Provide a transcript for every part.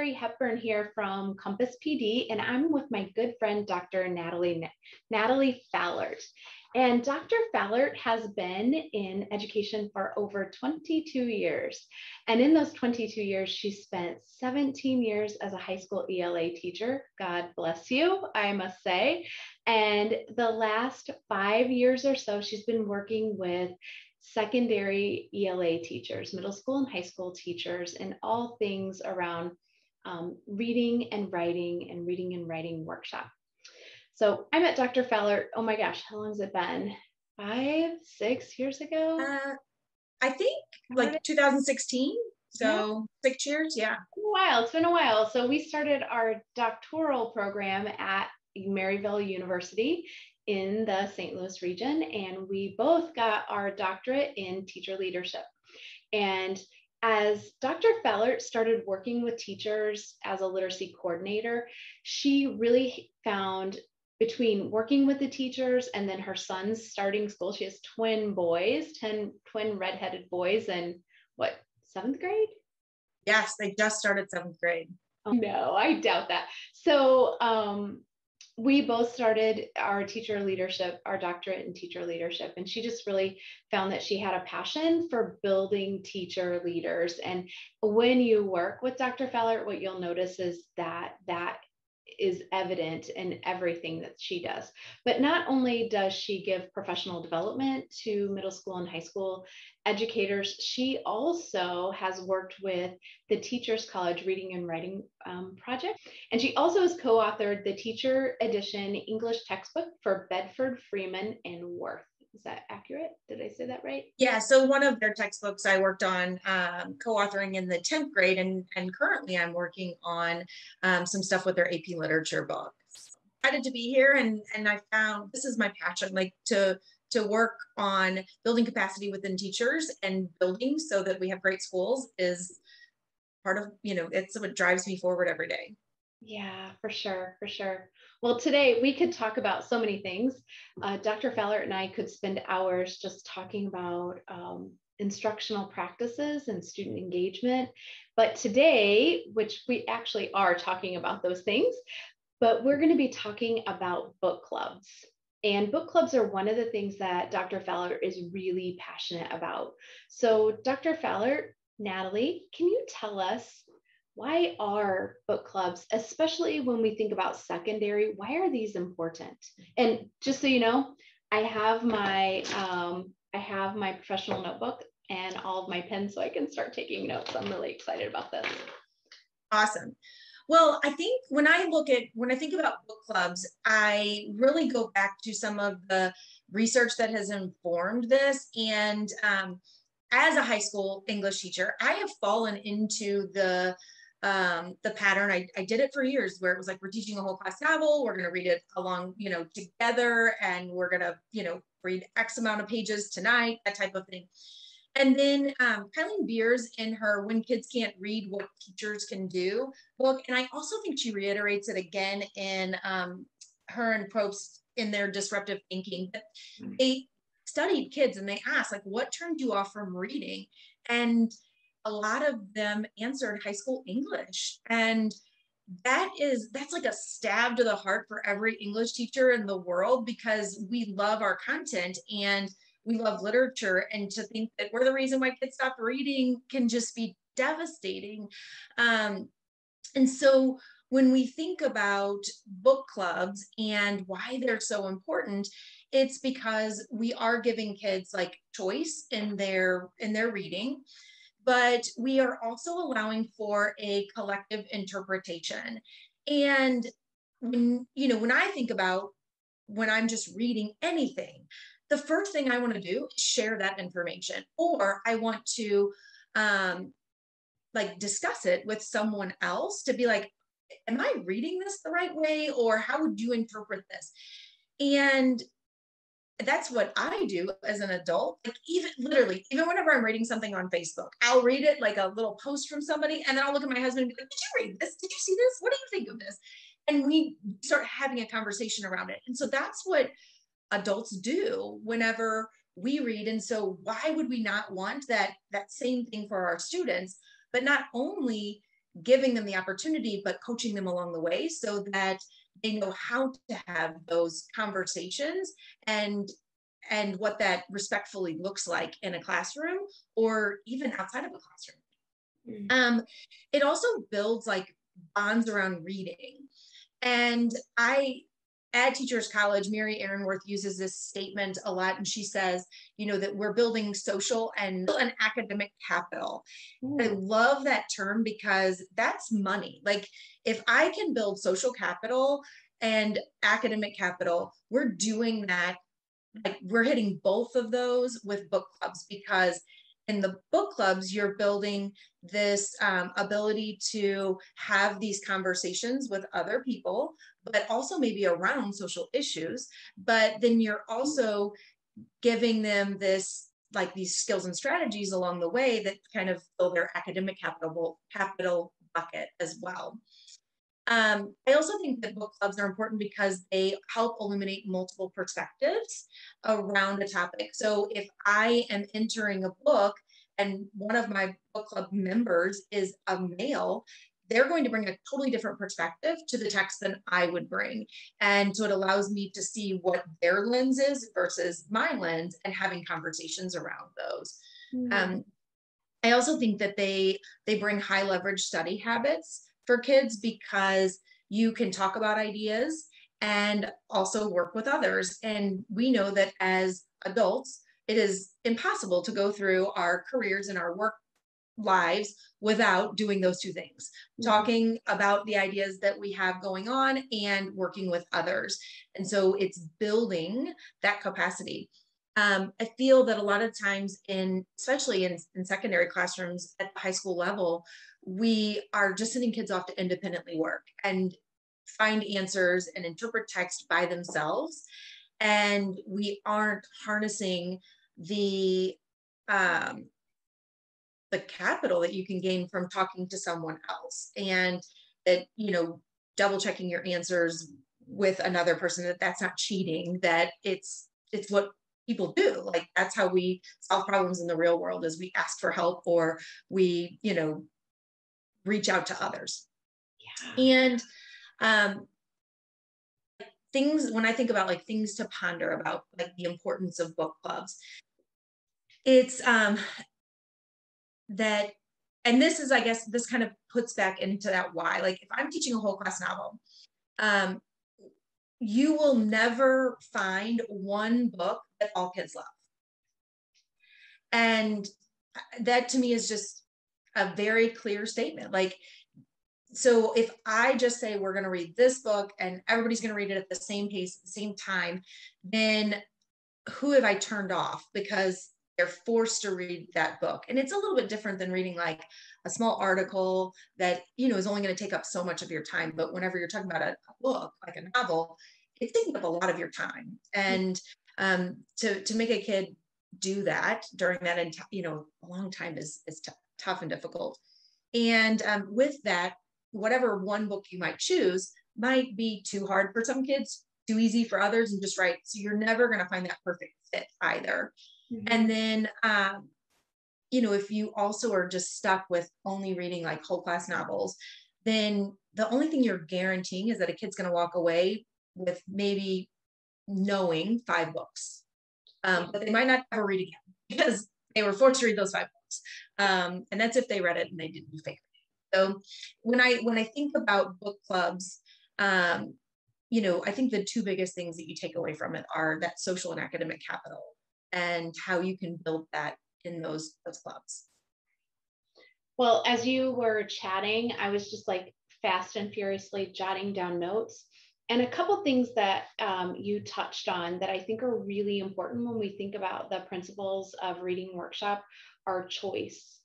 Carrie Hepburn here from Compass PD, and I'm with my good friend, Dr. Natalie Fallert. And Dr. Fallert has been in education for over 22 years. And in those 22 years, she spent 17 years as a high school ELA teacher. God bless you, I must say. And the last 5 years or so, she's been working with secondary ELA teachers, middle school and high school teachers, and all things around reading and writing workshop. So I met Dr. Fallert, oh my gosh, how long has it been? 5, 6 years ago? I think like 2016. So yeah. 6 years, yeah. It's been a while. So we started our doctoral program at Maryville University in the St. Louis region, and we both got our doctorate in teacher leadership. And as Dr. Fallert started working with teachers as a literacy coordinator, she really found, between working with the teachers and then her sons starting school, she has twin boys, twin redheaded boys, and what, 7th grade? Yes, they just started 7th grade. Oh, no, I doubt that. So we both started our teacher leadership, our doctorate in teacher leadership, and she just really found that she had a passion for building teacher leaders. And when you work with Dr. Fallert, what you'll notice is that is evident in everything that she does. But not only does she give professional development to middle school and high school educators, she also has worked with the Teachers College Reading and Writing Project. And she also has co-authored the Teacher Edition English textbook for Bedford, Freeman, and Worth. Is that accurate? Did I say that right? Yeah, so one of their textbooks I worked on co-authoring in the 10th grade, and currently I'm working on some stuff with their AP literature book. Excited to be here, and I found this is my passion, like to work on building capacity within teachers and building so that we have great schools is part of, it's what drives me forward every day. Yeah, for sure, for sure. Well, today we could talk about so many things. Dr. Fallert and I could spend hours just talking about instructional practices and student engagement. But today, which we actually are talking about those things, but we're going to be talking about book clubs. And book clubs are one of the things that Dr. Fallert is really passionate about. So Dr. Fallert, Natalie, can you tell us, why are book clubs, especially when we think about secondary, why are these important? And just so you know, I have my professional notebook and all of my pens so I can start taking notes. I'm really excited about this. Awesome. Well, I think when I think about book clubs, I really go back to some of the research that has informed this. And as a high school English teacher, I have fallen into the pattern. I did it for years where it was like, we're teaching a whole class novel, we're going to read it along, together, and we're going to, read X amount of pages tonight, that type of thing. And then Kylie Beers in her When Kids Can't Read, What Teachers Can Do book. And I also think she reiterates it again in her and Probst in their Disruptive Thinking. They studied kids and they asked, like, what turned you off from reading? And a lot of them answered high school English. And that's like a stab to the heart for every English teacher in the world, because we love our content and we love literature, and to think that we're the reason why kids stop reading can just be devastating. And so when we think about book clubs and why they're so important, it's because we are giving kids like choice in their reading, but we are also allowing for a collective interpretation. And when I think about when I'm just reading anything, the first thing I want to do is share that information, or I want to discuss it with someone else to be like, am I reading this the right way? Or how would you interpret this? And that's what I do as an adult. Like even whenever I'm reading something on Facebook, I'll read it like a little post from somebody, and then I'll look at my husband and be like, did you read this? Did you see this? What do you think of this? And we start having a conversation around it. And so that's what adults do whenever we read. And so why would we not want that same thing for our students? But not only giving them the opportunity, but coaching them along the way so that they know how to have those conversations and what that respectfully looks like in a classroom or even outside of a classroom. It also builds like bonds around reading. And at Teachers College, Mary Aaronworth uses this statement a lot, and she says, that we're building social and academic capital. Ooh. I love that term because that's money. Like if I can build social capital and academic capital, we're doing that. Like we're hitting both of those with book clubs, because in the book clubs, you're building this ability to have these conversations with other people, but also maybe around social issues. But then you're also giving them these skills and strategies along the way that kind of fill their academic capital bucket as well. I also think that book clubs are important because they help illuminate multiple perspectives around a topic. So if I am entering a book and one of my book club members is a male, they're going to bring a totally different perspective to the text than I would bring. And so it allows me to see what their lens is versus my lens and having conversations around those. I also think that they bring high leverage study habits for kids because you can talk about ideas and also work with others. And we know that as adults, it is impossible to go through our careers and our work lives without doing those two things, talking about the ideas that we have going on and working with others. And so it's building that capacity. I feel that a lot of times especially in secondary classrooms at the high school level, we are just sending kids off to independently work and find answers and interpret text by themselves. And we aren't harnessing the capital that you can gain from talking to someone else, and that, double checking your answers with another person, that's not cheating, that it's what people do. Like that's how we solve problems in the real world, is we ask for help or we, reach out to others. Yeah. And things, when I think about like things to ponder about like the importance of book clubs, it's that, and this is, I guess, this kind of puts back into that why. Like if I'm teaching a whole class novel, you will never find one book that all kids love. And that to me is just a very clear statement. Like, so if I just say we're going to read this book and everybody's going to read it at the same pace, at the same time, then who have I turned off because they're forced to read that book? And it's a little bit different than reading like a small article that, is only going to take up so much of your time. But whenever you're talking about a book, like a novel, it's taking up a lot of your time. And to make a kid do that during that, a long time is tough and difficult. And with that, whatever one book you might choose might be too hard for some kids, too easy for others, and just right. So you're never going to find that perfect fit either. And then, if you also are just stuck with only reading like whole class novels, then the only thing you're guaranteeing is that a kid's going to walk away with maybe knowing 5 books, but they might not ever read again because they were forced to read those 5 books. And that's if they read it and they didn't do favorite. So when I think about book clubs, I think the 2 biggest things that you take away from it are that social and academic capital and how you can build that in those clubs. Well, as you were chatting, I was just like fast and furiously jotting down notes. And a couple things that you touched on that I think are really important when we think about the principles of reading workshop are choice.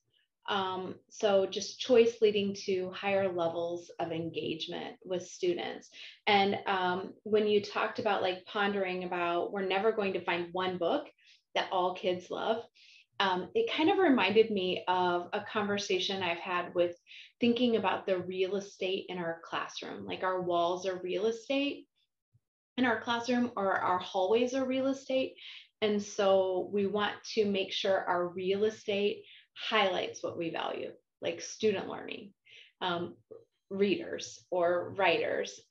So just choice leading to higher levels of engagement with students. And when you talked about like pondering about we're never going to find one book that all kids love, it kind of reminded me of a conversation I've had with thinking about the real estate in our classroom. Like our walls are real estate in our classroom, or our hallways are real estate. And so we want to make sure our real estate highlights what we value, like student learning. um, readers or writers.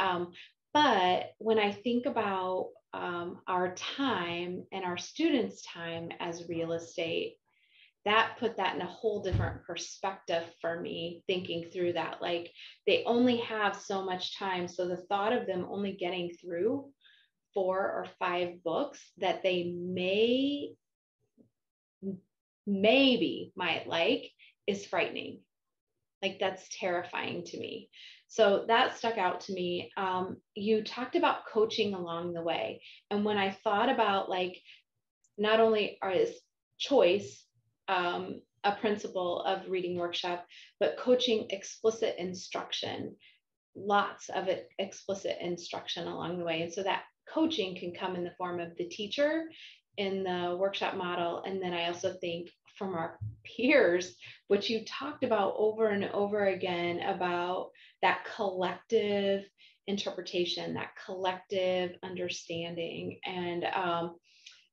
But when I think about our time and our students' time as real estate, that put that in a whole different perspective for me, thinking through that. Like, they only have so much time. So the thought of them only getting through 4 or 5 books that they maybe might like is frightening. Like, that's terrifying to me. So that stuck out to me. You talked about coaching along the way. And when I thought about, like, not only is choice a principle of reading workshop, but coaching explicit instruction, lots of it, explicit instruction along the way. And so that coaching can come in the form of the teacher in the workshop model. And then I also think from our peers, which you talked about over and over again, about that collective interpretation, that collective understanding. And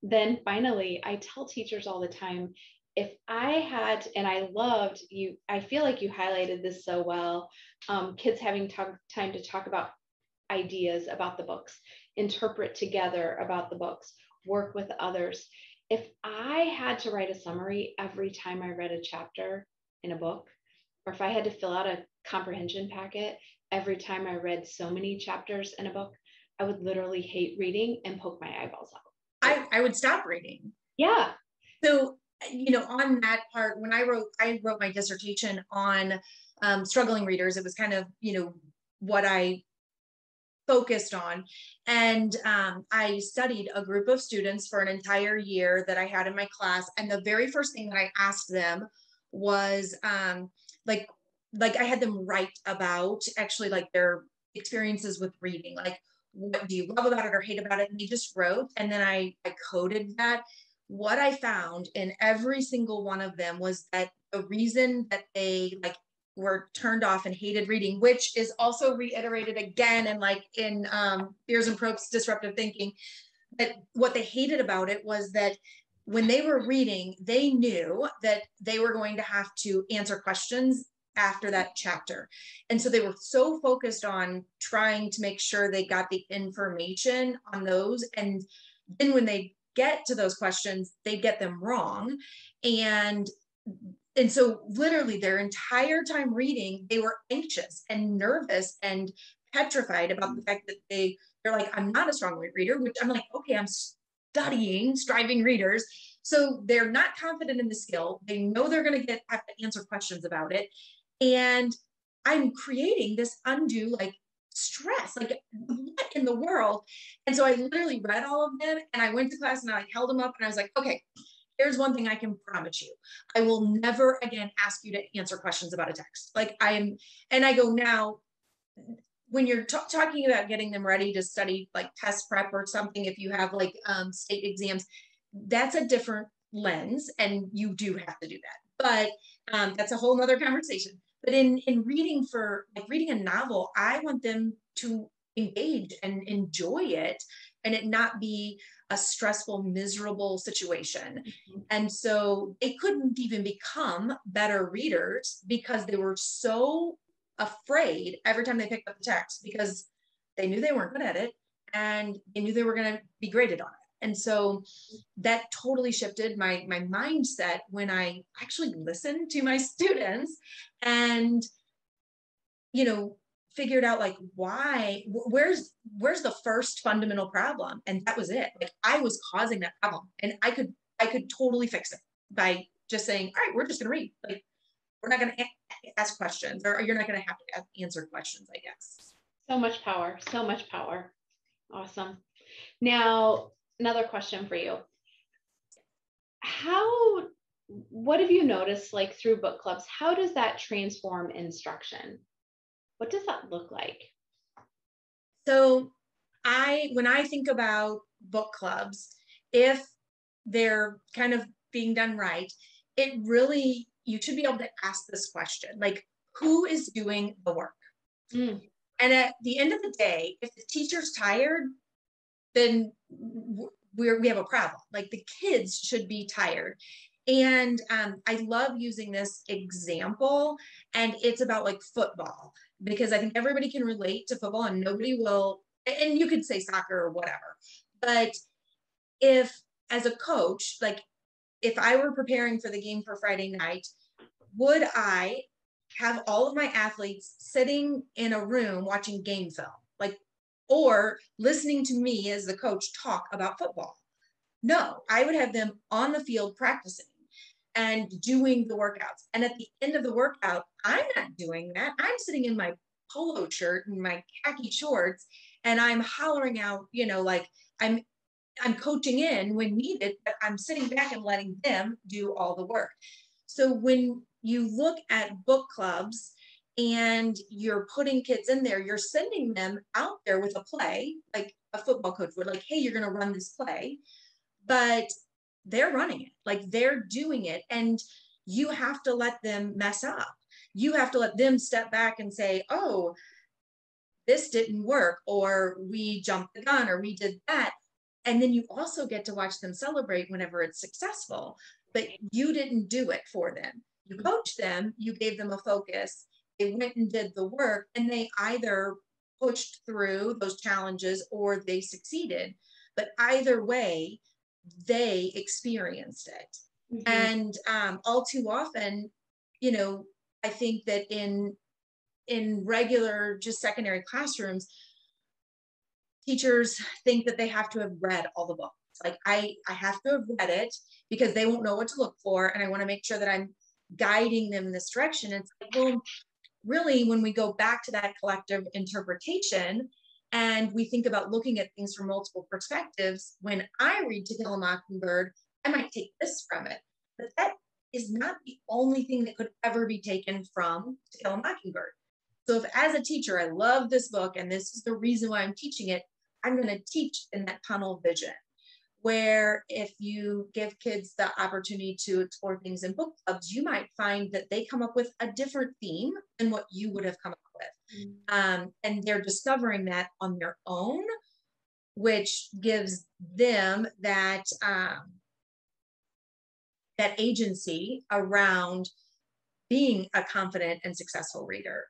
then finally, I tell teachers all the time, if I had, and I loved you, I feel like you highlighted this so well, kids having time to talk about ideas about the books, interpret together about the books, work with others. If I had to write a summary every time I read a chapter in a book, or if I had to fill out a comprehension packet every time I read so many chapters in a book, I would literally hate reading and poke my eyeballs out. I would stop reading. Yeah. So, on that part, when I wrote my dissertation on struggling readers, it was kind of, what I focused on. And I studied a group of students for an entire year that I had in my class. And the very first thing that I asked them was like I had them write about actually like their experiences with reading, like what do you love about it or hate about it? And they just wrote, and then I coded that. What I found in every single one of them was that the reason that they were turned off and hated reading, which is also reiterated again and in Beers and Probst's Disruptive Thinking, that what they hated about it was that when they were reading, they knew that they were going to have to answer questions after that chapter. And so they were so focused on trying to make sure they got the information on those. And then when they get to those questions, they get them wrong. And so literally their entire time reading, they were anxious and nervous and petrified about the fact that they're like, I'm not a strong reader, which I'm like, okay, I'm studying striving readers. So they're not confident in the skill. They know they're going to have to answer questions about it. And I'm creating this undue stress, what in the world? And so I literally read all of them, and I went to class and I held them up and I was like, okay, here's one thing I can promise you. I will never again ask you to answer questions about a text. And I go, now, when you're talking about getting them ready to study test prep or something, if you have state exams, that's a different lens and you do have to do that. But that's a whole nother conversation. But in reading reading a novel, I want them to engage and enjoy it and it not be a stressful, miserable situation. Mm-hmm. And so they couldn't even become better readers because they were so afraid every time they picked up the text, because they knew they weren't good at it and they knew they were going to be graded on it. And so that totally shifted my mindset when I actually listened to my students and, figured out where's the first fundamental problem. And that was it. I was causing that problem, and I could totally fix it by just saying, all right, we're just going to read. We're not going to ask questions, or you're not going to have to answer questions, I guess. So much power. Awesome. Now, another question for you. What have you noticed through book clubs? How does that transform instruction? What does that look like? So when I think about book clubs, if they're kind of being done right, you should be able to ask this question, who is doing the work? Mm. And at the end of the day, if the teacher's tired, then we have a problem. The kids should be tired. And I love using this example, and it's about like football, because I think everybody can relate to football and nobody will, and you could say soccer or whatever. But if, as a coach, like if I were preparing for the game for Friday night, would I have all of my athletes sitting in a room watching game film, like, or listening to me as the coach talk about football? No, I would have them on the field practicing and doing the workouts. And at the end of the workout, I'm not doing that. I'm sitting in my polo shirt and my khaki shorts, and I'm hollering out, like I'm coaching in when needed, but I'm sitting back and letting them do all the work. So when you look at book clubs and you're putting kids in there, you're sending them out there with a play, like a football coach would, like, hey, you're going to run this play, but they're running it, like they're doing it. And you have to let them mess up. You have to let them step back and say, oh, this didn't work, or we jumped the gun, or we did that. And then you also get to watch them celebrate whenever it's successful, but you didn't do it for them. You coached them, you gave them a focus, they went and did the work, and they either pushed through those challenges or they succeeded. But either way, they experienced it. Mm-hmm. And all too often, I think that in regular, just secondary classrooms, teachers think that they have to have read all the books. Like I have to have read it because they won't know what to look for. And I want to make sure that I'm guiding them in this direction. It's like, well, really, when we go back to that collective interpretation and we think about looking at things from multiple perspectives, when I read To Kill a Mockingbird, I might take this from it. But that is not the only thing that could ever be taken from To Kill a Mockingbird. So if, as a teacher, I love this book and this is the reason why I'm teaching it, I'm going to teach in that tunnel vision, where if you give kids the opportunity to explore things in book clubs, you might find that they come up with a different theme than what you would have come up with. And they're discovering that on their own, which gives them that, that agency around being a confident and successful reader.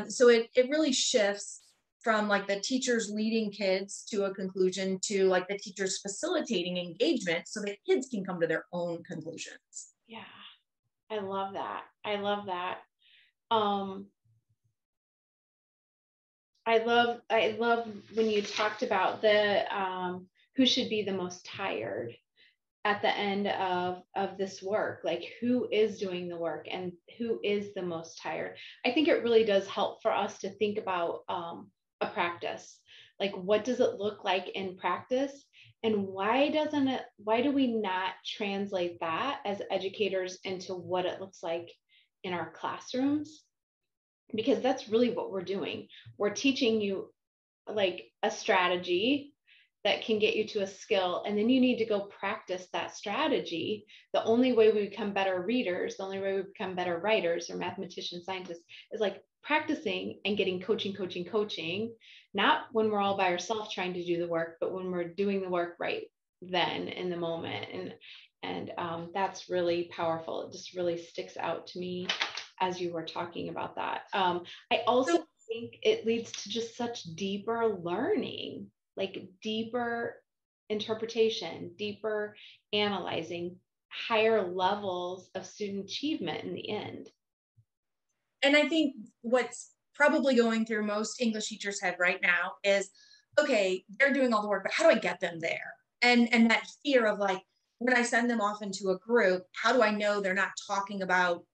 So it really shifts from like the teachers leading kids to a conclusion to like the teachers facilitating engagement so that kids can come to their own conclusions. Yeah, I love that. I love that. I love when you talked about the who should be the most tired at the end of this work, like who is doing the work and who is the most tired. I think it really does help for us to think about a practice, like what does it look like in practice, and why do we not translate that as educators into what it looks like in our classrooms? Because that's really what we're doing. We're teaching you like a strategy that can get you to a skill, and then you need to go practice that strategy. The only way we become better readers, the only way we become better writers or mathematicians, scientists, is like practicing and getting coaching, not when we're all by ourselves trying to do the work, but when we're doing the work right then in the moment. And that's really powerful. It just really sticks out to me as you were talking about that. I also think it leads to just such deeper learning, like deeper interpretation, deeper analyzing, higher levels of student achievement in the end. And I think what's probably going through most English teachers' head right now is, okay, they're doing all the work, but how do I get them there? And that fear of like, when I send them off into a group, how do I know they're not talking about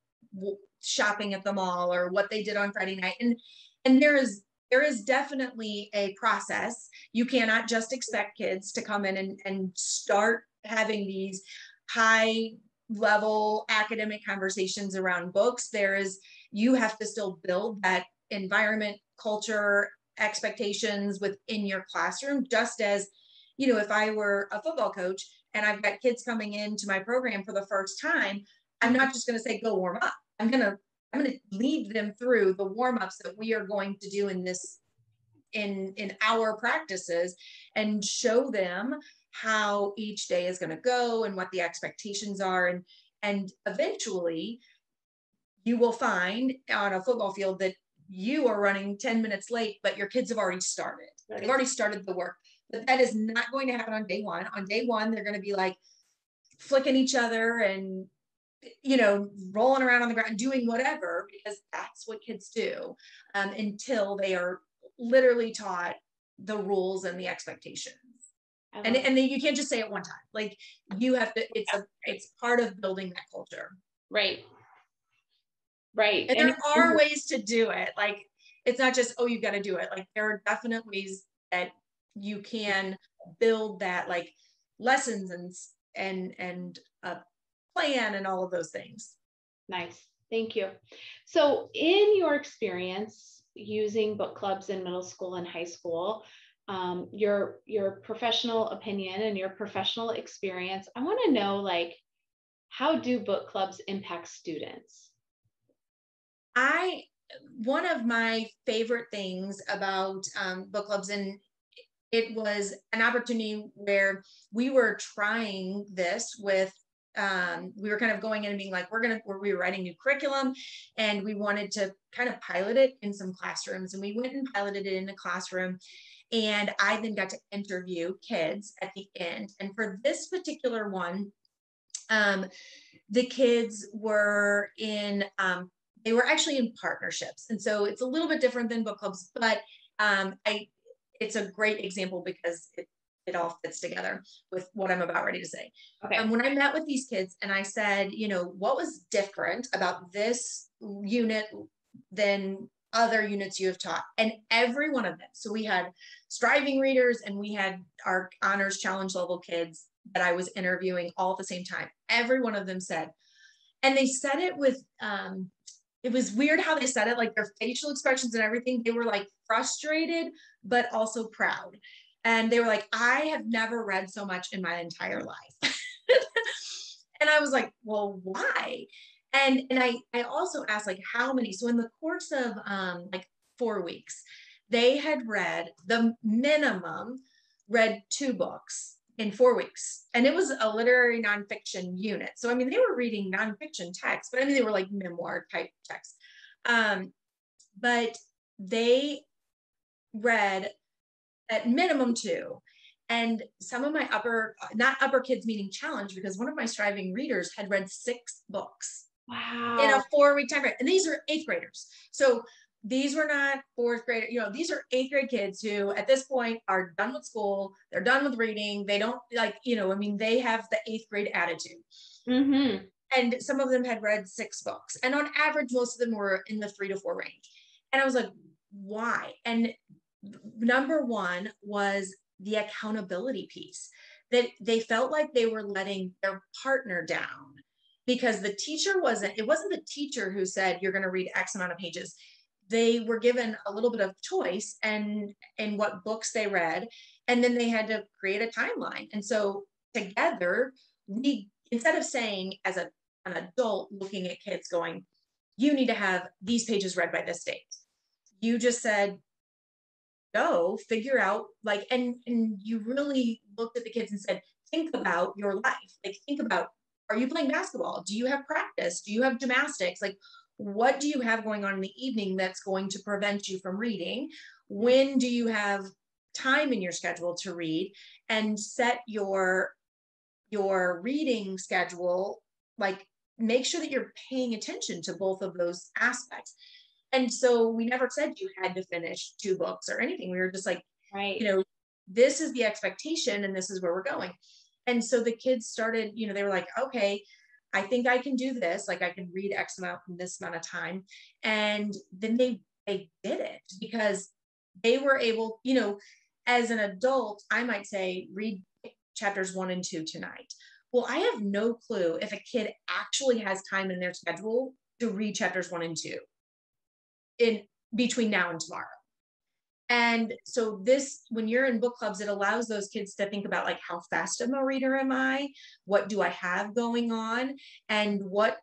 shopping at the mall or what they did on Friday night? And there is definitely a process. You cannot just expect kids to come in and start having these high level academic conversations around books. You have to still build that environment, culture, expectations within your classroom, just as, if I were a football coach and I've got kids coming into my program for the first time, I'm not just going to say, go warm up. I'm going to lead them through the warm-ups that we are going to do in our practices and show them how each day is going to go and what the expectations are. And And eventually you will find on a football field that you are running 10 minutes late, but your kids have already started. They've already started the work. But that is not going to happen on day one. On day one, they're going to be like flicking each other and, rolling around on the ground, doing whatever, because that's what kids do, until they are literally taught the rules and the expectations. And then you can't just say it one time. Like, you have to, it's part of building that culture. Right. And there are ways to do it. Like, it's not just, oh, you've got to do it. Like, there are definite ways that you can build that, like lessons and a plan and all of those things. Nice. Thank you. So in your experience using book clubs in middle school and high school, your professional opinion and your professional experience, I want to know, like, how do book clubs impact students? One of my favorite things about book clubs, and it was an opportunity where we were trying this with, we were kind of going in and being like, we were writing new curriculum, and we wanted to kind of pilot it in some classrooms. And we went and piloted it in a classroom. And I then got to interview kids at the end. And for this particular one, the kids were they were actually in partnerships. And so it's a little bit different than book clubs, but it's a great example because it all fits together with what I'm about ready to say. Okay. When I met with these kids and I said, what was different about this unit than other units you have taught? And every one of them. So we had striving readers and we had our honors challenge level kids that I was interviewing all at the same time. Every one of them said, and they said it with, it was weird how they said it, like their facial expressions and everything. They were like frustrated, but also proud. And they were like, I have never read so much in my entire life. And I was like, well, why? And I also asked, like, how many? So in the course of like 4 weeks, they had the minimum read 2 books in 4 weeks. And it was a literary nonfiction unit. So, I mean, they were reading nonfiction texts, but I mean, they were like memoir type texts. But they read at minimum 2. And some of my not upper kids meaning challenge, because one of my striving readers had read 6 books. Wow. In a 4-week time frame. And these are 8th graders. So these were not 4th grade, these are 8th grade kids who at this point are done with school. They're done with reading. They don't they have the 8th grade attitude. Mm-hmm. And some of them had read 6 books. And on average, most of them were in the 3 to 4 range. And I was like, why? And number one was the accountability piece, that they felt like they were letting their partner down, because the teacher it wasn't the teacher who said, you're going to read X amount of pages. They were given a little bit of choice and what books they read. And then they had to create a timeline. And so together, we, instead of saying as an adult looking at kids going, you need to have these pages read by this date, you just said, go figure out, like, and you really looked at the kids and said, think about your life. Like, think about, are you playing basketball? Do you have practice? Do you have gymnastics? Like, what do you have going on in the evening that's going to prevent you from reading? When do you have time in your schedule to read? And set your reading schedule, like, make sure that you're paying attention to both of those aspects. And so we never said you had to finish 2 books or anything. We were just like, right, this is the expectation and this is where we're going. And so the kids started, they were like, okay, I think I can do this. Like, I can read X amount in this amount of time. And then they did it because they were able, as an adult, I might say, read chapters 1 and 2 tonight. Well, I have no clue if a kid actually has time in their schedule to read chapters 1 and 2 in between now and tomorrow. And so this, when you're in book clubs, it allows those kids to think about, like, how fast of a reader am I? What do I have going on? And what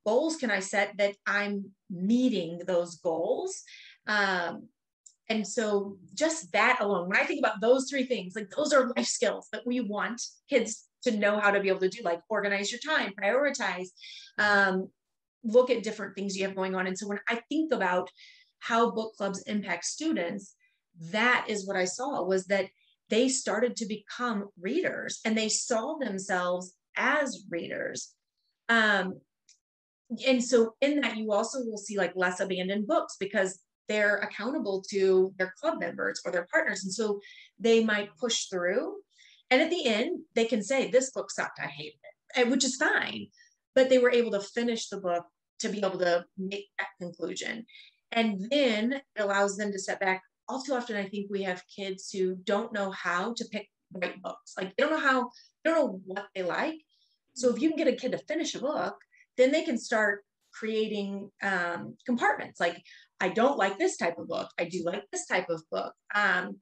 goals can I set that I'm meeting those goals? And so just that alone, when I think about those 3 things, like, those are life skills that we want kids to know how to be able to do, like organize your time, prioritize, look at different things you have going on. And so when I think about how book clubs impact students, that is what I saw, was that they started to become readers and they saw themselves as readers. And so in that, you also will see like less abandoned books because they're accountable to their club members or their partners. And so they might push through. And at the end, they can say, this book sucked, I hated it, which is fine. But they were able to finish the book to be able to make that conclusion. And then it allows them to step back. All too often, I think we have kids who don't know how to pick great books. Like they don't know what they like. So if you can get a kid to finish a book, then they can start creating compartments. Like, I don't like this type of book. I do like this type of book. And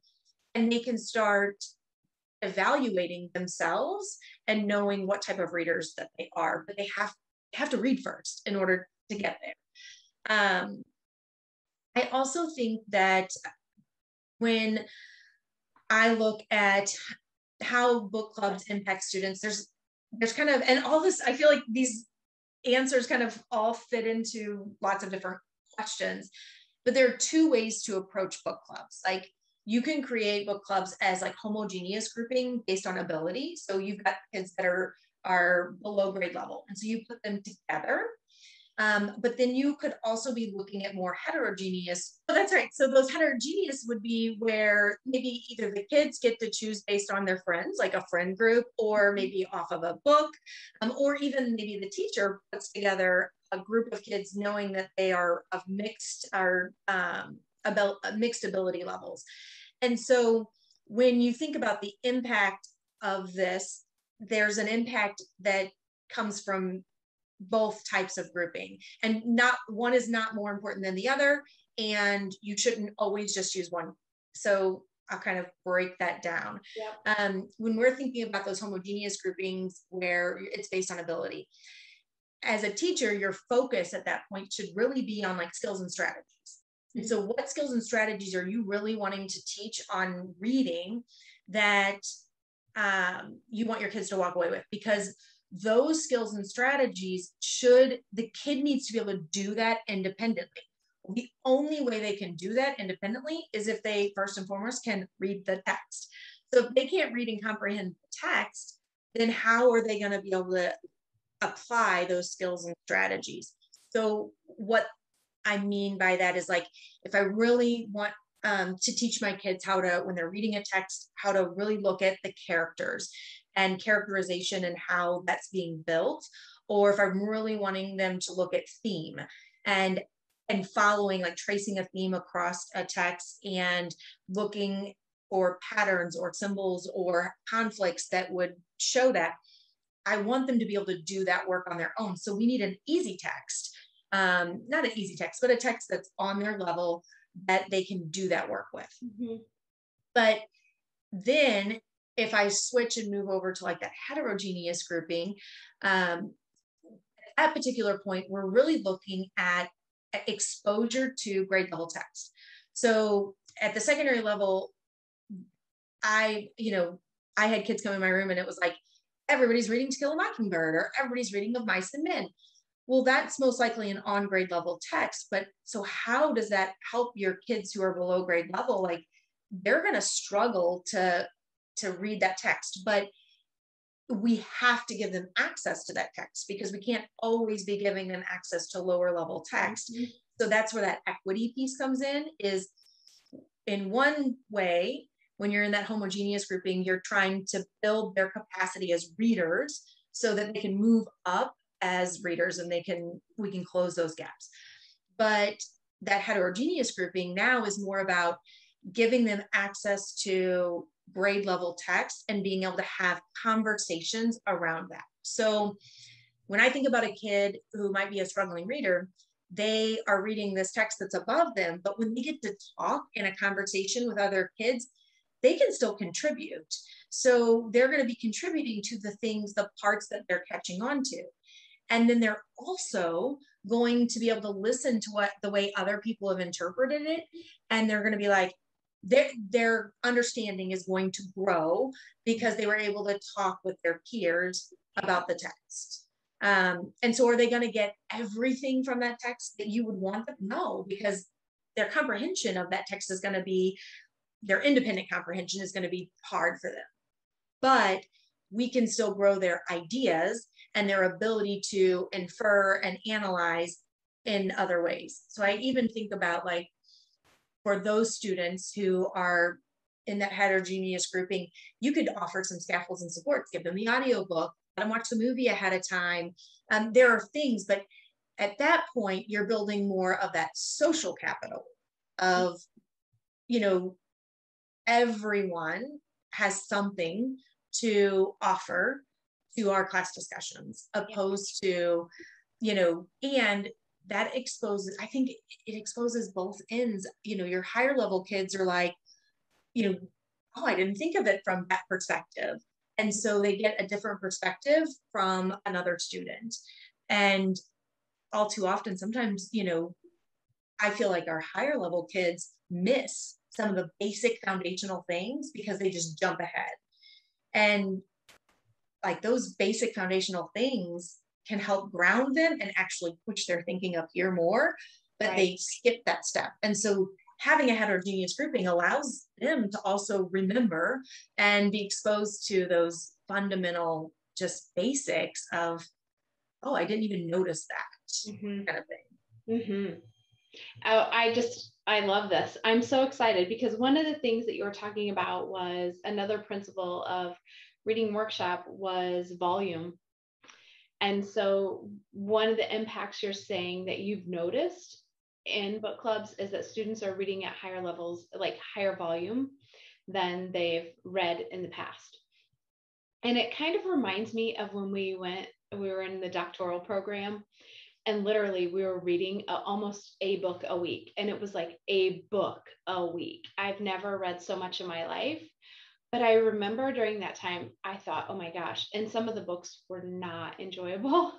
they can start evaluating themselves and knowing what type of readers that they are, but they have to read first in order to get there. I also think that when I look at how book clubs impact students, there's kind of, and all this, I feel like these answers kind of all fit into lots of different questions, but there are two ways to approach book clubs. Like, you can create book clubs as like homogeneous grouping based on ability. So you've got kids that are below grade level, and so you put them together. But then you could also be looking at more heterogeneous. Oh, that's right. So those heterogeneous would be where maybe either the kids get to choose based on their friends, like a friend group, or maybe off of a book, or even maybe the teacher puts together a group of kids knowing that they are of mixed ability levels. And so when you think about the impact of this, there's an impact that comes from both types of grouping, and not one is not more important than the other, and you shouldn't always just use one. So I'll kind of break that down. Yep. When we're thinking about those homogeneous groupings where it's based on ability, as a teacher, your focus at that point should really be on like skills and strategies. And so what skills and strategies are you really wanting to teach on reading that you want your kids to walk away with? Because those skills and strategies the kid needs to be able to do that independently. The only way they can do that independently is if they first and foremost can read the text. So if they can't read and comprehend the text, then how are they going to be able to apply those skills and strategies? So what I mean by that is, like, if I really want to teach my kids how to, when they're reading a text, how to really look at the characters and characterization and how that's being built, or if I'm really wanting them to look at theme and following, like tracing a theme across a text and looking for patterns or symbols or conflicts that would show that, I want them to be able to do that work on their own. So we need an easy text, not an easy text, but a text that's on their level that they can do that work with. Mm-hmm. But then if I switch and move over to like that heterogeneous grouping, at that particular point, we're really looking at exposure to grade level text. So at the secondary level, I had kids come in my room and it was like, everybody's reading To Kill a Mockingbird, or everybody's reading Of Mice and Men. Well, that's most likely an on grade level text, but so how does that help your kids who are below grade level? Like, they're going to struggle to read that text, but we have to give them access to that text because we can't always be giving them access to lower level text. Mm-hmm. So that's where that equity piece comes in. Is in one way, when you're in that homogeneous grouping, you're trying to build their capacity as readers so that they can move up as readers and we can close those gaps. But that heterogeneous grouping now is more about giving them access to grade level text and being able to have conversations around that. So when I think about a kid who might be a struggling reader, they are reading this text that's above them, but when they get to talk in a conversation with other kids, they can still contribute. So they're going to be contributing to the parts that they're catching on to. And then they're also going to be able to listen to the way other people have interpreted it. And they're going to be like, their understanding is going to grow because they were able to talk with their peers about the text. And so are they going to get everything from that text that you would want them? No, because their comprehension of that text is going to be, their independent comprehension is going to be hard for them. But we can still grow their ideas and their ability to infer and analyze in other ways. So I even think about, like, for those students who are in that heterogeneous grouping, you could offer some scaffolds and supports, give them the audiobook, let them watch the movie ahead of time. There are things, but at that point, you're building more of that social capital of, you know, everyone has something to offer to our class discussions, opposed to, you know, and that exposes, I think it exposes both ends. You know, your higher level kids are like, you know, oh, I didn't think of it from that perspective. And so they get a different perspective from another student. And all too often, sometimes, you know, I feel like our higher level kids miss some of the basic foundational things because they just jump ahead. And like those basic foundational things can help ground them and actually push their thinking up here more, but they skip that step. And so having a heterogeneous grouping allows them to also remember and be exposed to those fundamental just basics of, oh, I didn't even notice that kind of thing. I love this. I'm so excited because one of the things that you were talking about was another principle of reading workshop was volume. And so one of the impacts you're saying that you've noticed in book clubs is that students are reading at higher levels, like higher volume than they've read in the past. And it kind of reminds me of when we were in the doctoral program, and literally we were reading almost a book a week. And it was like a book a week. I've never read so much in my life. But I remember during that time, I thought, oh my gosh, and some of the books were not enjoyable.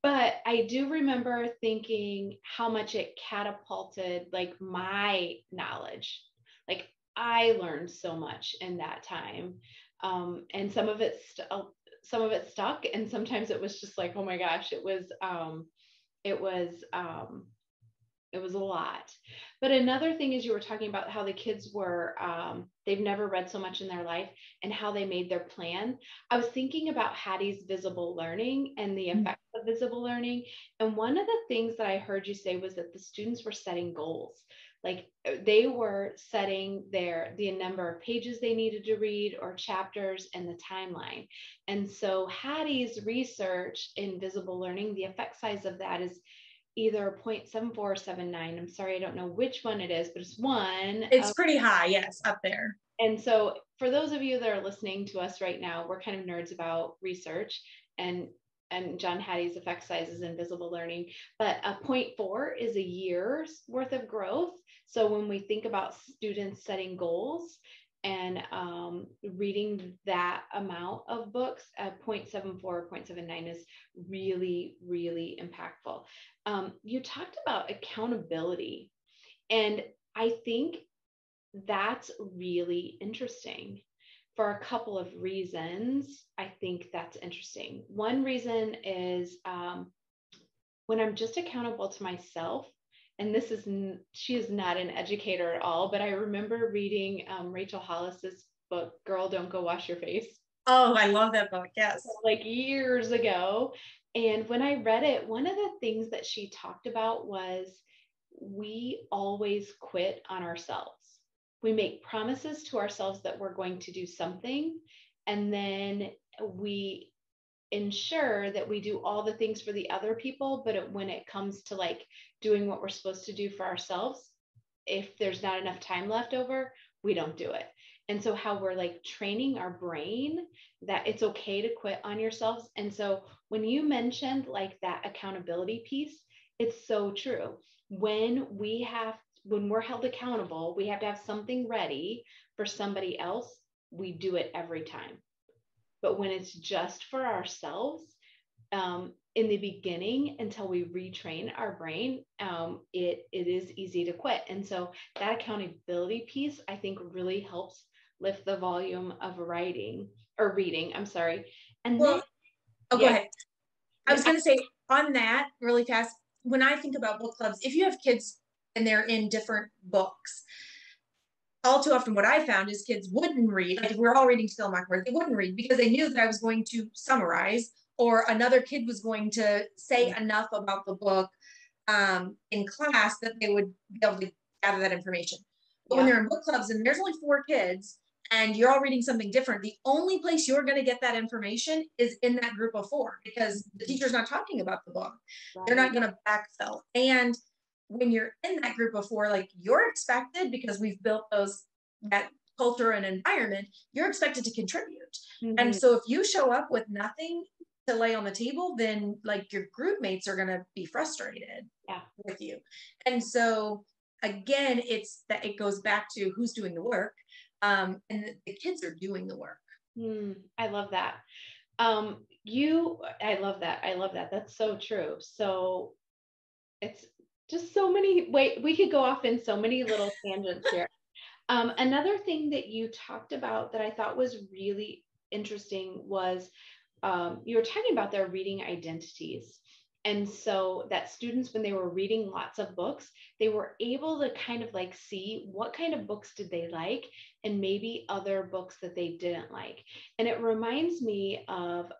But I do remember thinking how much it catapulted like my knowledge. Like I learned so much in that time. And some of it stuck. And sometimes it was just like, oh my gosh, it was a lot. But another thing is you were talking about how the kids were, they've never read so much in their life and how they made their plan. I was thinking about Hattie's visible learning and the effects of visible learning. And one of the things that I heard you say was that the students were setting goals. Like they were setting the number of pages they needed to read or chapters and the timeline. And so Hattie's research in visible learning, the effect size of that is either 0.74 or 0.79. I'm sorry, I don't know which one it is, but it's one. It's pretty high, yes, up there. And so for those of you that are listening to us right now, we're kind of nerds about research and John Hattie's effect sizes in visible learning, but a 0.4 is a year's worth of growth. So when we think about students setting goals and reading that amount of books, 0.74 or 0.79 is really, really impactful. You talked about accountability, and I think that's really interesting for a couple of reasons. I think that's interesting. One reason is when I'm just accountable to myself, and she is not an educator at all, but I remember reading Rachel Hollis's book, Girl, Don't Go Wash Your Face. Oh, I love that book. Yes. Like years ago. And when I read it, one of the things that she talked about was we always quit on ourselves. We make promises to ourselves that we're going to do something, and then we ensure that we do all the things for the other people, but when it comes to like doing what we're supposed to do for ourselves, if there's not enough time left over, we don't do it. And so how we're like training our brain that it's okay to quit on yourselves. And so when you mentioned like that accountability piece, it's so true. When we're held accountable, we have to have something ready for somebody else. We do it every time. But when it's just for ourselves, in the beginning, until we retrain our brain, it is easy to quit. And so that accountability piece, I think, really helps lift the volume of writing or reading. I'm sorry. And Well, then, oh, go yeah, ahead. I was going to say on that really fast, when I think about book clubs, if you have kids and they're in different books, all too often what I found is kids wouldn't read. Like if we're all reading Still Mockingbird, they wouldn't read because they knew that I was going to summarize, or another kid was going to say enough about the book in class that they would be able to gather that information. But when they're in book clubs and there's only 4 kids and you're all reading something different, the only place you're going to get that information is in that group of 4, because the teacher's not talking about the book. Right. They're not going to backfill. And when you're in that group of 4, like, you're expected, because we've built that culture and environment, you're expected to contribute. Mm-hmm. And so if you show up with nothing to lay on the table, then like your group mates are going to be frustrated with you. And so again, it's that it goes back to who's doing the work, and the kids are doing the work. I love that. I love that. I love that. That's so true. So it's just so many, we could go off in so many little tangents here. Another thing that you talked about that I thought was really interesting was you were talking about their reading identities. And so that students, when they were reading lots of books, they were able to kind of like see what kind of books did they like, and maybe other books that they didn't like. And it reminds me of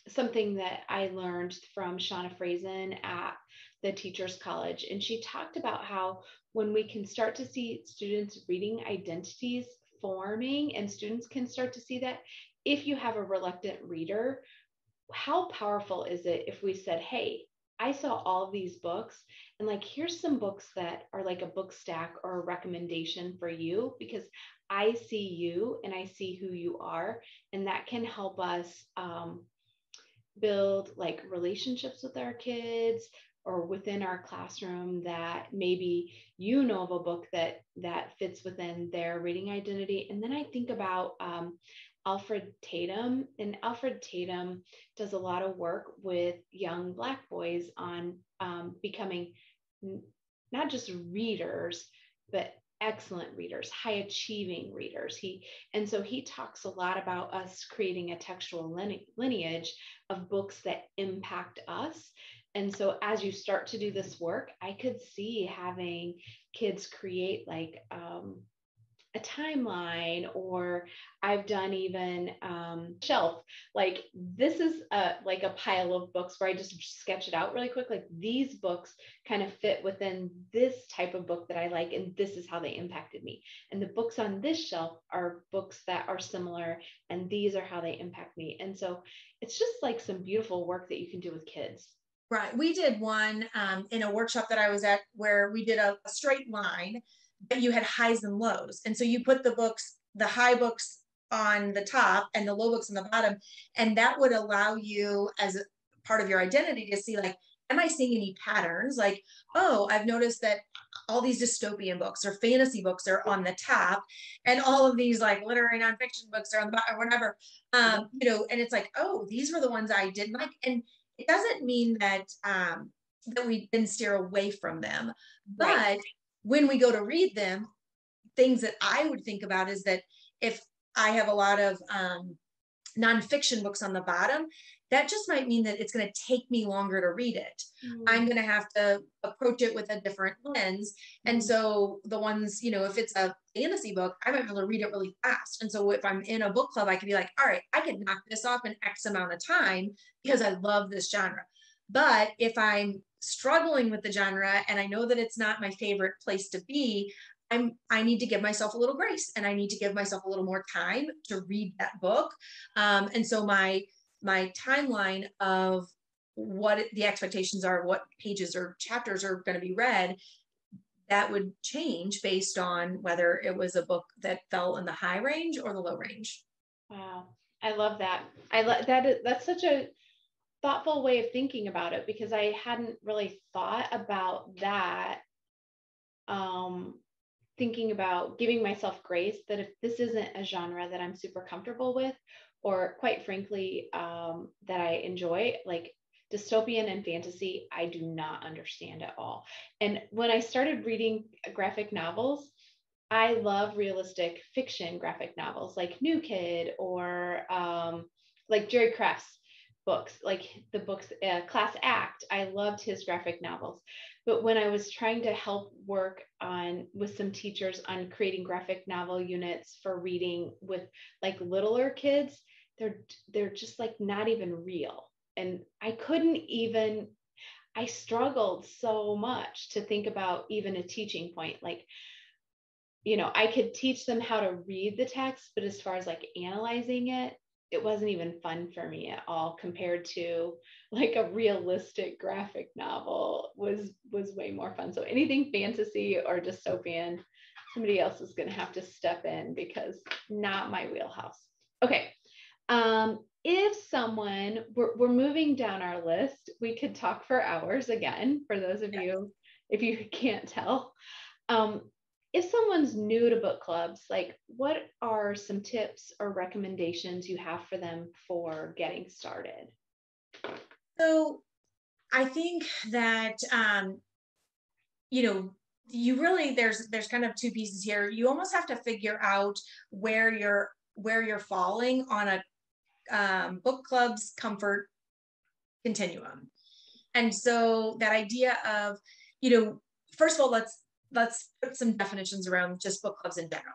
something that I learned from Shauna Frazen at the Teachers College. And she talked about how when we can start to see students' reading identities forming, and students can start to see that, if you have a reluctant reader, how powerful is it if we said, hey, I saw all of these books, and like, here's some books that are like a book stack or a recommendation for you, because I see you and I see who you are. And that can help us build like relationships with our kids or within our classroom, that maybe you know of a book that fits within their reading identity. And then I think about Alfred Tatum, and Alfred Tatum does a lot of work with young Black boys on becoming not just readers, but excellent readers, high achieving readers. So he talks a lot about us creating a textual lineage of books that impact us. And so as you start to do this work, I could see having kids create like a timeline, or I've done even shelf, like this is like a pile of books where I just sketch it out really quick. Like these books kind of fit within this type of book that I like, and this is how they impacted me. And the books on this shelf are books that are similar, and these are how they impact me. And so it's just like some beautiful work that you can do with kids. Right. We did one in a workshop that I was at where we did a straight line, but you had highs and lows. And so you put the high books on the top and the low books on the bottom. And that would allow you, as a part of your identity, to see like, am I seeing any patterns? Like, oh, I've noticed that all these dystopian books or fantasy books are on the top, and all of these like literary nonfiction books are on the bottom, or whatever. And it's like, oh, these were the ones I didn't like. And it doesn't mean that that we then steer away from them, but right. When we go to read them, things that I would think about is that if I have a lot of nonfiction books on the bottom, that just might mean that it's going to take me longer to read it. I'm going to have to approach it with a different lens. And so the ones, if it's a fantasy book, I might be able to read it really fast. And so if I'm in a book club, I could be like, all right, I could knock this off in X amount of time because I love this genre. But if I'm struggling with the genre and I know that it's not my favorite place to be, I need to give myself a little grace, and I need to give myself a little more time to read that book. And so my timeline of what the expectations are, what pages or chapters are going to be read, that would change based on whether it was a book that fell in the high range or the low range. Wow. I love that. I love that. That's such a thoughtful way of thinking about it, because I hadn't really thought about that. Thinking about giving myself grace, that if this isn't a genre that I'm super comfortable with, or quite frankly, that I enjoy, like Dystopian and fantasy, I do not understand at all. And when I started reading graphic novels, I love realistic fiction graphic novels like New Kid or like Jerry Craft's books, like the books, Class Act. I loved his graphic novels. But when I was trying to help work on with some teachers on creating graphic novel units for reading with like littler kids, they're just like not even real. And I struggled so much to think about even a teaching point. Like, I could teach them how to read the text, but as far as like analyzing it, it wasn't even fun for me at all compared to like a realistic graphic novel was way more fun. So anything fantasy or dystopian, somebody else is going to have to step in because not my wheelhouse. Okay. If someone, we're moving down our list, we could talk for hours again, for those of you, if you can't tell. If someone's new to book clubs, like what are some tips or recommendations you have for them for getting started? So I think that, you really, there's kind of two pieces here. You almost have to figure out where you're falling on a book club's comfort continuum. And so that idea of, first of all, let's put some definitions around just book clubs in general.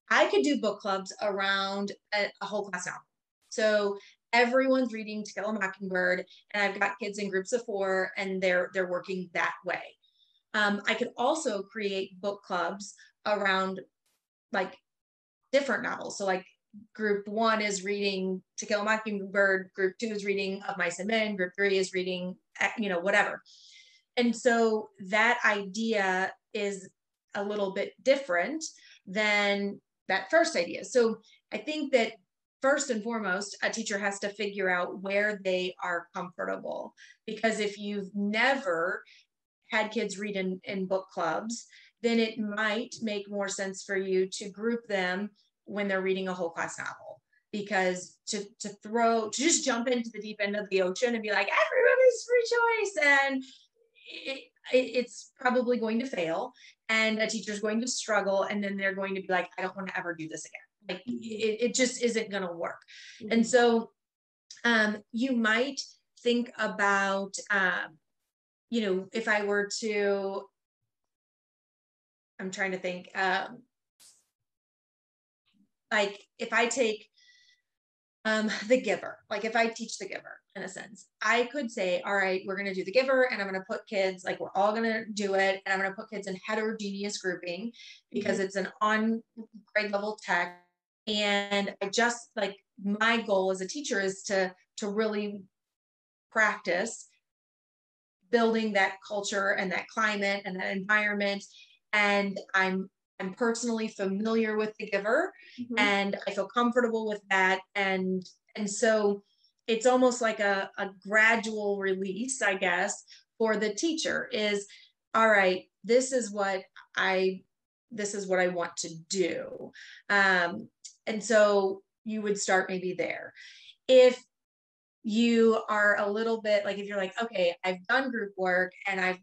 I could do book clubs around a whole class novel. So everyone's reading To Kill a Mockingbird, and I've got kids in groups of 4, and they're working that way. I could also create book clubs around like different novels. So like group 1 is reading To Kill a Mockingbird, group 2 is reading Of Mice and Men, group 3 is reading, whatever. And so that idea is a little bit different than that first idea. So I think that first and foremost, a teacher has to figure out where they are comfortable. Because if you've never had kids read in book clubs, then it might make more sense for you to group them when they're reading a whole class novel. Because to just jump into the deep end of the ocean and be like, everybody's free choice, and it's probably going to fail, and a teacher's going to struggle, and then they're going to be like, I don't want to ever do this again. Like it just isn't going to work. Mm-hmm. And so you might think about, if I were to, I'm trying to think, like if I take The Giver, like if I teach The Giver in a sense, I could say, all right, we're going to do The Giver, and I'm going to put kids, like we're all going to do it, and I'm going to put kids in heterogeneous grouping because mm-hmm. it's an on grade level text. And I just like, my goal as a teacher is to really practice building that culture and that climate and that environment. And I'm personally familiar with The Giver, mm-hmm. and I feel comfortable with that. And so it's almost like a gradual release, I guess, for the teacher is, all right, this is what I want to do. And so you would start maybe there. If you are a little bit like, if you're like, okay, I've done group work and I've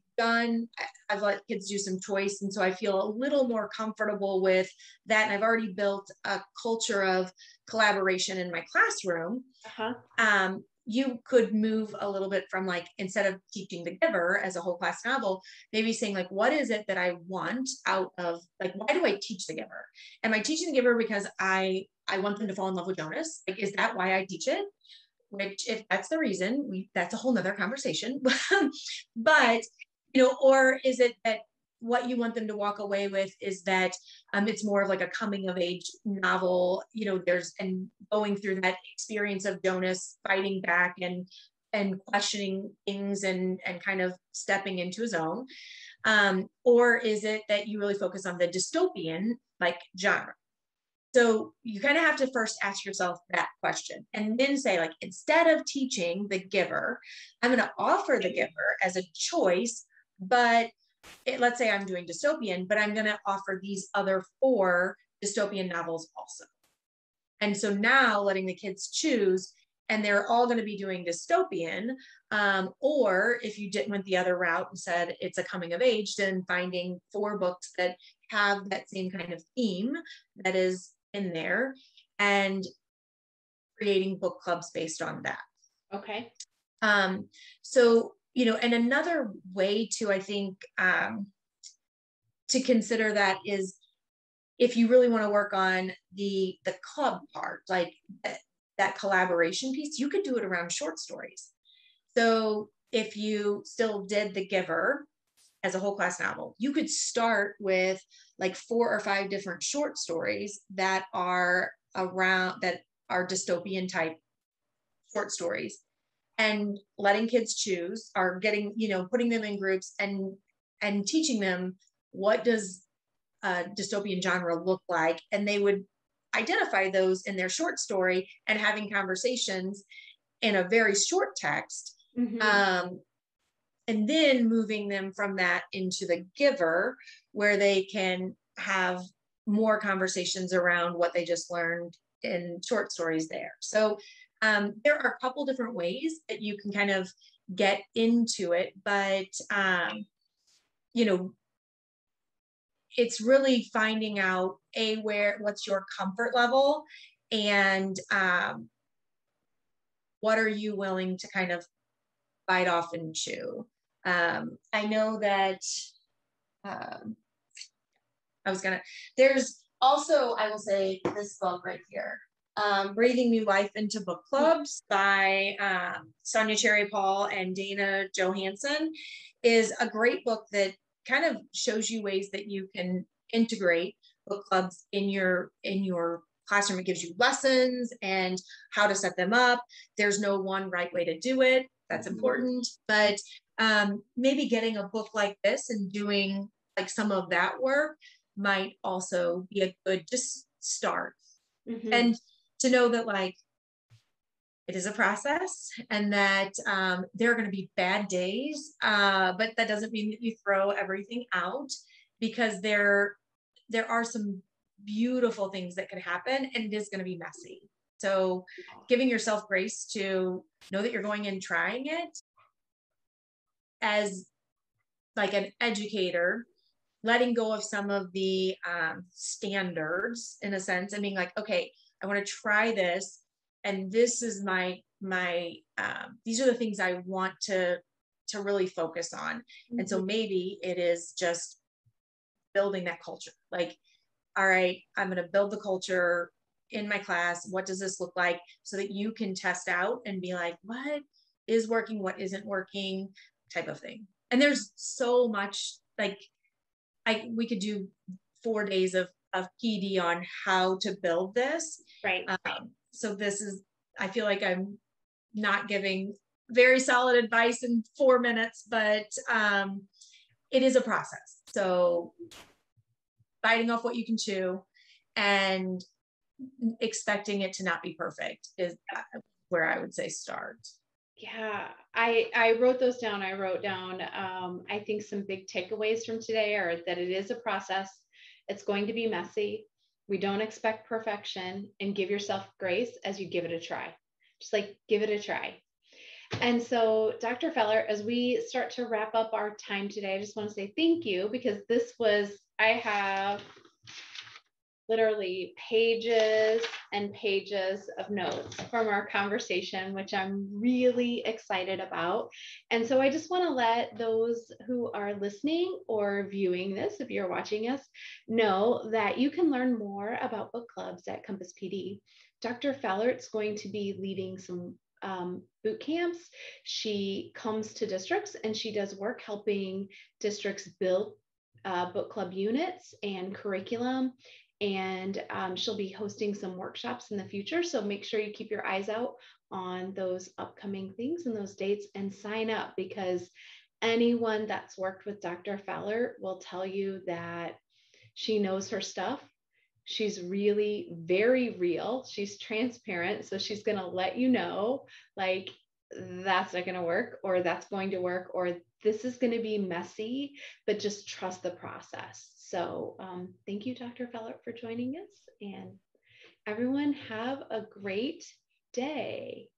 let kids do some choice, and so I feel a little more comfortable with that, and I've already built a culture of collaboration in my classroom. Uh-huh. You could move a little bit from like, instead of teaching The Giver as a whole class novel, maybe saying like, what is it that I want out of, like, why do I teach The Giver? Am I teaching The Giver because I want them to fall in love with Jonas? Like, is that why I teach it? Which, if that's the reason, that's a whole nother conversation. But, or is it that what you want them to walk away with is that it's more of like a coming of age novel, and going through that experience of Jonas fighting back and questioning things and kind of stepping into his own. Or is it that you really focus on the dystopian like genre? So you kind of have to first ask yourself that question, and then say, like, instead of teaching The Giver, I'm going to offer The Giver as a choice, but let's say I'm doing dystopian, but I'm going to offer these other 4 dystopian novels also. And so now letting the kids choose, and they're all going to be doing dystopian. Or if you went the other route and said it's a coming of age, then finding 4 books that have that same kind of theme that is in there and creating book clubs based on that. Okay. So, and another way to, I think, to consider that is if you really want to work on the club part, like that collaboration piece, you could do it around short stories. So if you still did The Giver as a whole class novel, you could start with like 4 or 5 different short stories that are dystopian type short stories, and letting kids choose, or getting, putting them in groups and teaching them what does a dystopian genre look like. And they would identify those in their short story and having conversations in a very short text. And then moving them from that into The Giver, where they can have more conversations around what they just learned in short stories there. So there are a couple different ways that you can kind of get into it, but it's really finding out what's your comfort level, and what are you willing to kind of bite off and chew. I know that there's also, I will say, this book right here, Breathing New Life into Book Clubs by Sonia Cherry-Paul and Dana Johansson, is a great book that kind of shows you ways that you can integrate book clubs in your classroom. It gives you lessons and how to set them up. There's no one right way to do it. That's important. But maybe getting a book like this and doing like some of that work might also be a good just start. And to know that like it is a process, and that there are going to be bad days, but that doesn't mean that you throw everything out, because there are some beautiful things that could happen, and it is going to be messy. So giving yourself grace to know that you're going in, trying it as like an educator, letting go of some of the standards in a sense, and being like, okay, I want to try this, and this is my these are the things I want to really focus on. And so maybe it is just building that culture. Like, all right, I'm going to build the culture in my class. What does this look like? So that you can test out and be like, what is working, what isn't working, type of thing. And there's so much, like, we could do 4 days of PD on how to build this. Right. So this is, I feel like I'm not giving very solid advice in 4 minutes, but it is a process. So biting off what you can chew and expecting it to not be perfect is where I would say start. Yeah, I wrote those down. I wrote down, I think some big takeaways from today are that it is a process. It's going to be messy. We don't expect perfection, and give yourself grace as you give it a try. Just like give it a try. And so, Dr. Fallert, as we start to wrap up our time today, I just want to say thank you, because I have literally pages and pages of notes from our conversation, which I'm really excited about. And so I just want to let those who are listening or viewing this, if you're watching us, know that you can learn more about book clubs at Compass PD. Dr. Fallert's going to be leading some boot camps. She comes to districts and she does work helping districts build book club units and curriculum. And she'll be hosting some workshops in the future. So make sure you keep your eyes out on those upcoming things and those dates, and sign up, because anyone that's worked with Dr. Fallert will tell you that she knows her stuff. She's really very real. She's transparent. So she's going to let you know, like, that's not going to work, or that's going to work, or this is going to be messy, but just trust the process. So thank you, Dr. Fallert, for joining us, and everyone have a great day.